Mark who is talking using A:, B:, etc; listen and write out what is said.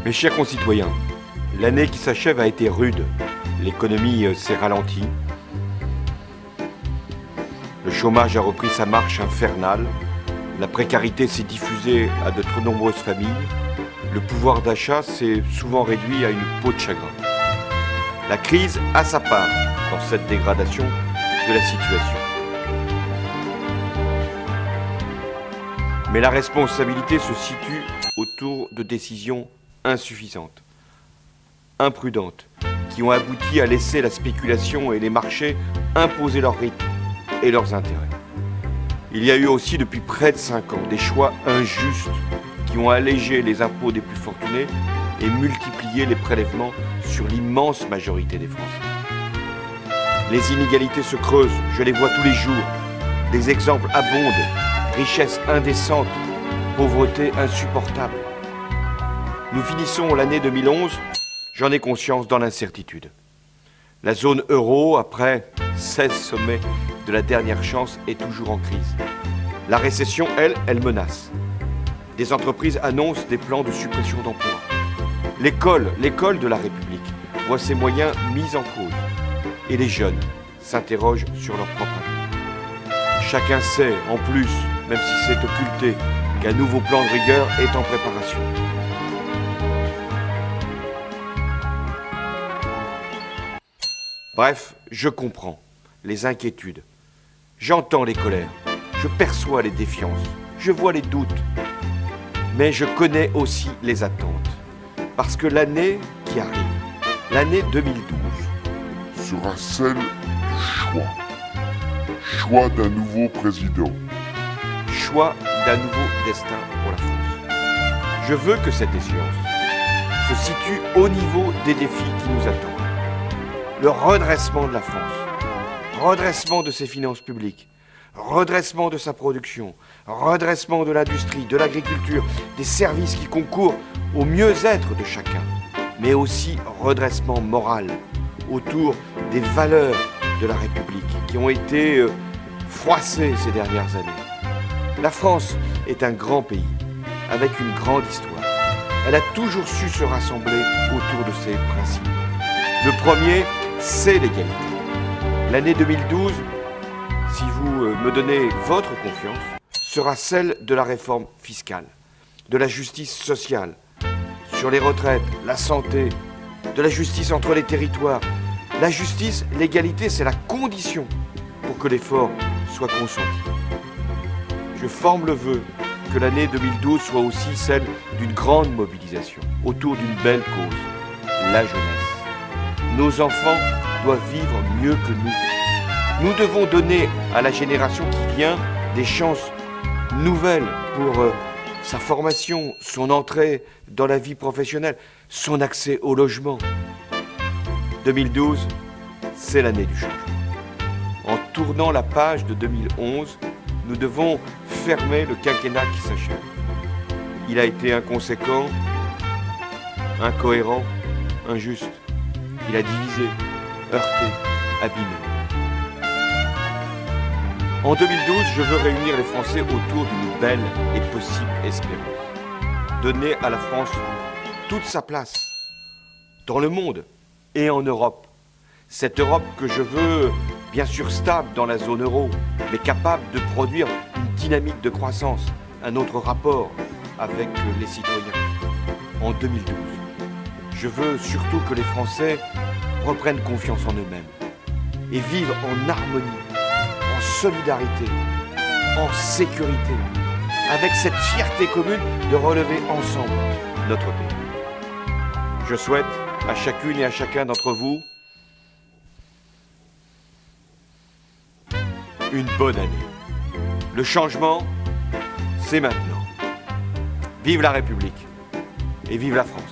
A: Mes chers concitoyens, l'année qui s'achève a été rude. L'économie s'est ralentie. Le chômage a repris sa marche infernale. La précarité s'est diffusée à de trop nombreuses familles. Le pouvoir d'achat s'est souvent réduit à une peau de chagrin. La crise a sa part dans cette dégradation de la situation. Mais la responsabilité se situe autour de décisions insuffisantes, imprudentes, qui ont abouti à laisser la spéculation et les marchés imposer leurs rythmes et leurs intérêts. Il y a eu aussi depuis près de 5 ans des choix injustes qui ont allégé les impôts des plus fortunés et multiplié les prélèvements sur l'immense majorité des Français. Les inégalités se creusent, je les vois tous les jours. Des exemples abondent, richesse indécente, pauvreté insupportable. Nous finissons l'année 2011, j'en ai conscience, dans l'incertitude. La zone euro, après 16 sommets de la dernière chance, est toujours en crise. La récession, elle menace. Des entreprises annoncent des plans de suppression d'emplois. L'école de la République voit ses moyens mis en cause. Et les jeunes s'interrogent sur leur propre avenir. Chacun sait, en plus, même si c'est occulté, qu'un nouveau plan de rigueur est en préparation. Bref, je comprends les inquiétudes, j'entends les colères, je perçois les défiances, je vois les doutes, mais je connais aussi les attentes. Parce que l'année qui arrive, l'année 2012,
B: sera celle du choix. Choix d'un nouveau président.
A: Choix d'un nouveau destin pour la France. Je veux que cette échéance se situe au niveau des défis qui nous attendent. Le redressement de la France, redressement de ses finances publiques, redressement de sa production, redressement de l'industrie, de l'agriculture, des services qui concourent au mieux-être de chacun, mais aussi redressement moral autour des valeurs de la République qui ont été froissées ces dernières années. La France est un grand pays, avec une grande histoire. Elle a toujours su se rassembler autour de ses principes. Le premier, c'est l'égalité. L'année 2012, si vous me donnez votre confiance, sera celle de la réforme fiscale, de la justice sociale, sur les retraites, la santé, de la justice entre les territoires. La justice, l'égalité, c'est la condition pour que l'effort soit consenti. Je forme le vœu que l'année 2012 soit aussi celle d'une grande mobilisation autour d'une belle cause, la jeunesse. Nos enfants doivent vivre mieux que nous. Nous devons donner à la génération qui vient des chances nouvelles pour sa formation, son entrée dans la vie professionnelle, son accès au logement. 2012, c'est l'année du changement. En tournant la page de 2011, nous devons fermer le quinquennat qui s'achève. Il a été inconséquent, incohérent, injuste. Il a divisé, heurté, abîmé. En 2012, je veux réunir les Français autour d'une belle et possible espérance. Donner à la France toute sa place dans le monde et en Europe. Cette Europe que je veux, bien sûr stable dans la zone euro, mais capable de produire une dynamique de croissance, un autre rapport avec les citoyens. En 2012, je veux surtout que les Français reprennent confiance en eux-mêmes et vivent en harmonie, en solidarité, en sécurité, avec cette fierté commune de relever ensemble notre pays. Je souhaite à chacune et à chacun d'entre vous une bonne année. Le changement, c'est maintenant. Vive la République et vive la France.